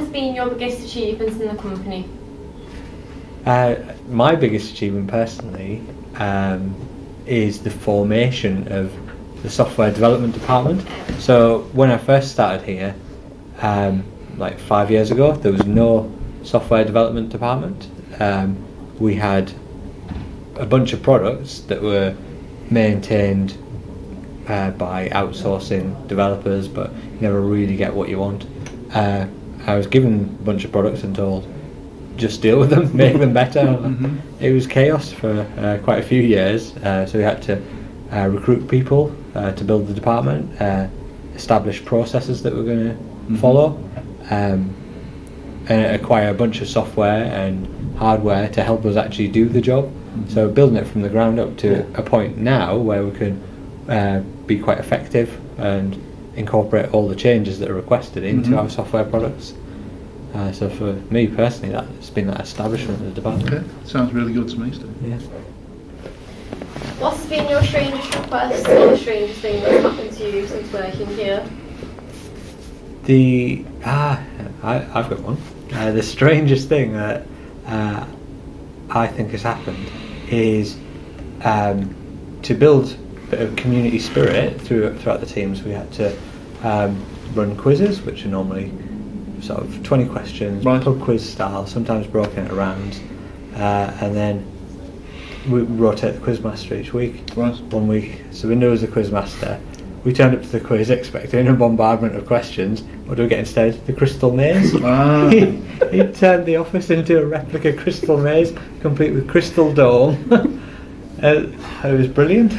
has been your biggest achievement in the company? My biggest achievement personally is the formation of the software development department. So when I first started here, like 5 years ago, there was no software development department. We had a bunch of products that were maintained by outsourcing developers, but you never really get what you want. I was given a bunch of products and told, just deal with them, make them better. It was chaos for quite a few years, so we had to recruit people to build the department, establish processes that we're going to follow, and acquire a bunch of software and hardware to help us actually do the job. So building it from the ground up to a point now where we can be quite effective and incorporate all the changes that are requested into our software products. So for me personally, that's been that establishment of the department. Okay, sounds really good to me, Steve. Yeah. What's been your strangest request or the strangest thing that's happened to you since working here? I've got one. The strangest thing that I think has happened is to build a bit of community spirit throughout the teams. We had to run quizzes, which are normally sort of 20 questions, pub quiz style, sometimes broken into rounds, and then we rotate the quizmaster each week. Right. 1 week Sabinder was the quizmaster. We turned up to the quiz expecting a bombardment of questions. What do we get instead? The crystal maze. He turned the office into a replica crystal maze, complete with crystal dome. It was brilliant,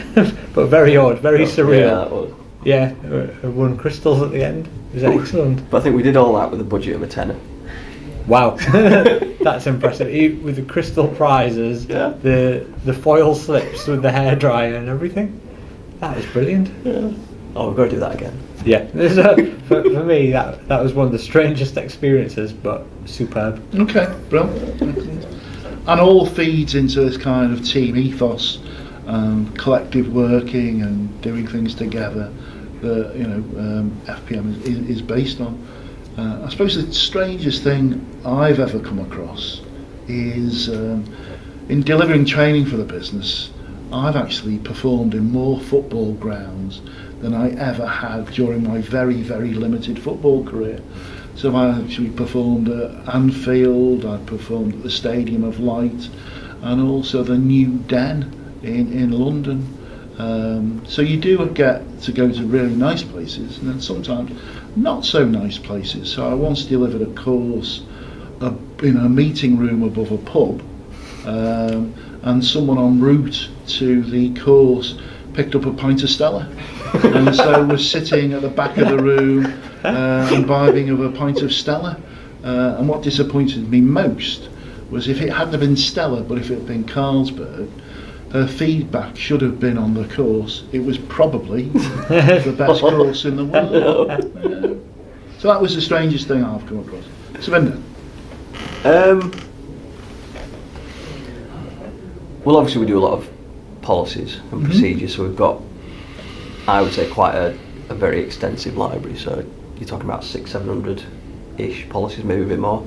but very odd, very surreal. Yeah, that was. Yeah, won crystals at the end. It was excellent. But I think we did all that with a budget of a tenner. Wow, that's impressive. With the crystal prizes, the foil slips with the hairdryer and everything. That is brilliant. Yeah. Oh, we've got to do that again. Yeah, for me that was one of the strangest experiences, but superb. Okay, brilliant. And all feeds into this kind of team ethos, collective working and doing things together that FPM is based on. I suppose the strangest thing I've ever come across is in delivering training for the business. I've actually performed in more football grounds than I ever had during my very, very limited football career. So I actually performed at Anfield, I performed at the Stadium of Light, and also the New Den in London. So you do get to go to really nice places, and then sometimes not so nice places. So I once delivered a course in a meeting room above a pub, and someone en route to the course picked up a pint of Stella, and so was sitting at the back of the room imbibing of a pint of Stella. And what disappointed me most was if it hadn't been Stella, but if it had been Carlsberg, her feedback should have been on the course. It was probably the best course in the world. So that was the strangest thing I've come across. Sabinder? Well, obviously we do a lot of policies and procedures, so we've got, I would say, quite a very extensive library. So you're talking about 600-700-ish policies, maybe a bit more.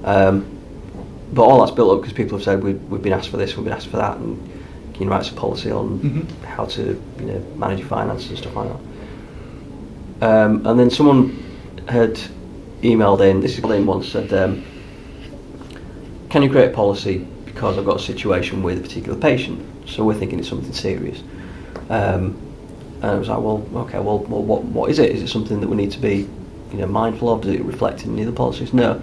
But all that's built up because people have said we've been asked for this, we've been asked for that, and can you write us a policy on how to manage your finances and stuff like that. And then someone had emailed in, this is in once, said, can you create a policy because I've got a situation with a particular patient, so we're thinking it's something serious. And I was like, well, okay, well, what is it? Is it something that we need to be mindful of? Does it reflect in any of the policies? No.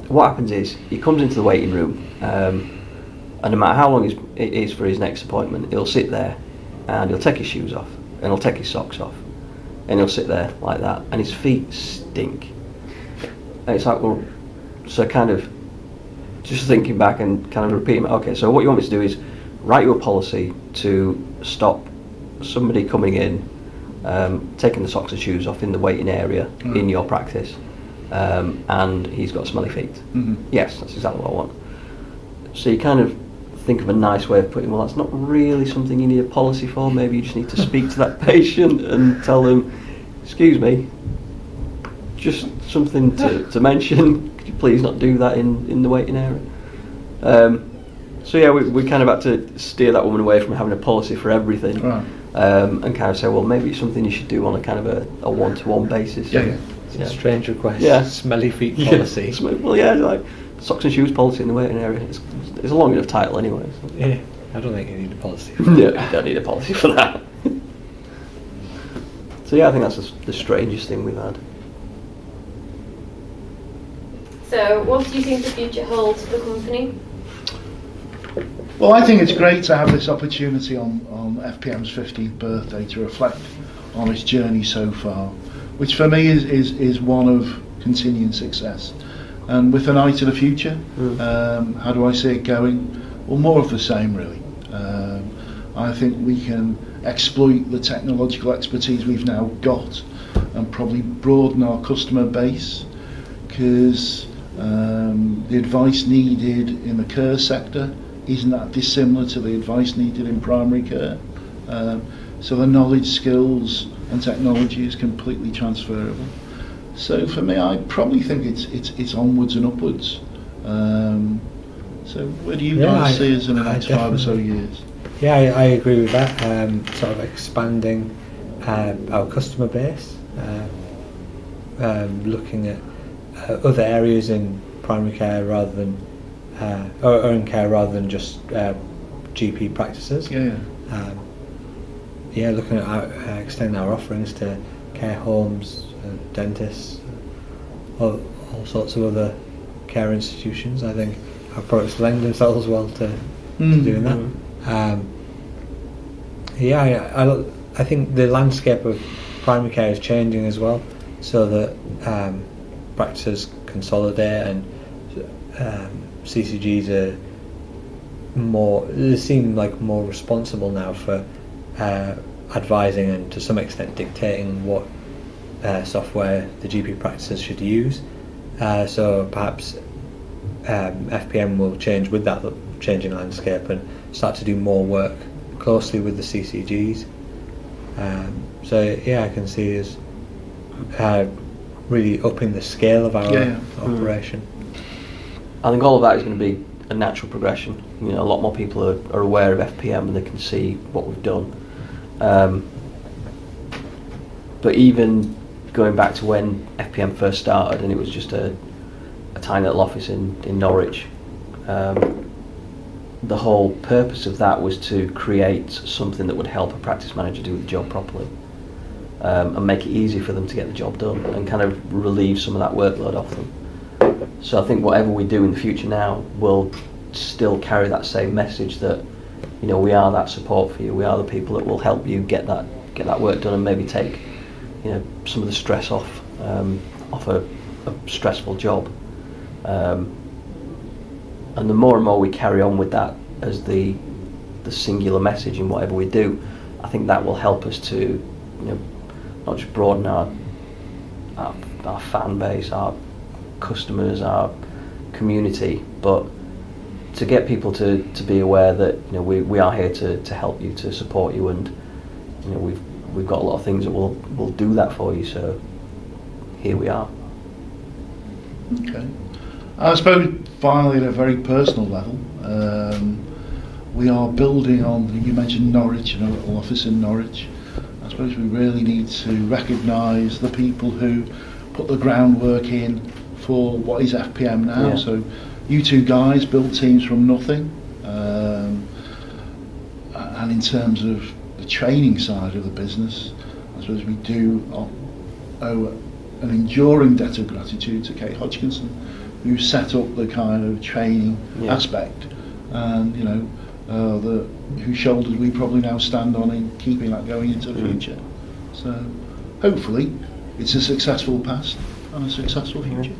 What happens is he comes into the waiting room, and no matter how long it is for his next appointment, he'll sit there and he'll take his shoes off and he'll take his socks off and he'll sit there like that, and his feet stink. And it's like, well, so kind of just thinking back and kind of repeating, okay, so what you want me to do is write you a policy to stop somebody coming in, taking the socks and shoes off in the waiting area in your practice, and he's got smelly feet. Yes, that's exactly what I want. So you kind of think of a nice way of putting, well, that's not really something you need a policy for. Maybe you just need to speak to that patient and tell them, excuse me, just something to mention. Could you please not do that in the waiting area? So yeah, we kind of had to steer that woman away from having a policy for everything, Right. and kind of say, well, maybe it's something you should do on a kind of a one-to-one basis. Yeah, yeah. It's a strange request. Yeah. Smelly feet policy. Yeah. Well, yeah, like socks and shoes policy in the waiting area. It's a long enough title anyway. So. Yeah, I don't think you need a policy. Yeah, you don't need a policy for that. So yeah, I think that's the strangest thing we've had. So, what do you think the future holds for the company? Well, I think it's great to have this opportunity on FPM's 15th birthday to reflect on its journey so far, which for me is one of continuing success. And with an eye to the future, how do I see it going? Well, more of the same, really. I think we can exploit the technological expertise we've now got and probably broaden our customer base, because the advice needed in the care sector isn't that dissimilar to the advice needed in primary care. So the knowledge, skills and technology is completely transferable. So for me, I probably think it's onwards and upwards. So where do you guys see us in the next 5 or so years? Yeah, I agree with that. Sort of expanding our customer base, looking at other areas in primary care rather than or in care rather than just GP practices. Yeah. Looking at extending our offerings to care homes, dentists, all sorts of other care institutions. I think our products lend themselves well to doing that. I think the landscape of primary care is changing as well, so that practices consolidate and CCGs are they seem like more responsible now for advising and to some extent dictating what software the GP practices should use. So perhaps FPM will change with that changing landscape and start to do more work closely with the CCGs. I can see us really upping the scale of our operation. I think all of that is going to be a natural progression. You know, a lot more people are aware of FPM and they can see what we've done. But even going back to when FPM first started, and it was just a tiny little office in Norwich, the whole purpose of that was to create something that would help a practice manager do the job properly, and make it easy for them to get the job done and kind of relieve some of that workload off them. So I think whatever we do in the future now will still carry that same message that, you know, we are that support for you. We are the people that will help you get that work done and maybe take, you know, some of the stress off a stressful job. And the more and more we carry on with that as the singular message in whatever we do, I think that will help us to, you know, not just broaden our fan base, our customers, our community, but to get people to be aware that, you know, we are here to help you, to support you, and, you know, we've got a lot of things that will do that for you. So here we are. Okay. I suppose finally, at a very personal level, we are building on. You mentioned Norwich, you know, a little office in Norwich. I suppose we really need to recognise the people who put the groundwork in for what is FPM now. Yeah. So you two guys built teams from nothing, and in terms of the training side of the business, I suppose we do owe an enduring debt of gratitude to Kate Hodgkinson, who set up the kind of training aspect, and, you know, whose shoulders we probably now stand on in keeping that going into the future. So hopefully it's a successful past and a successful future.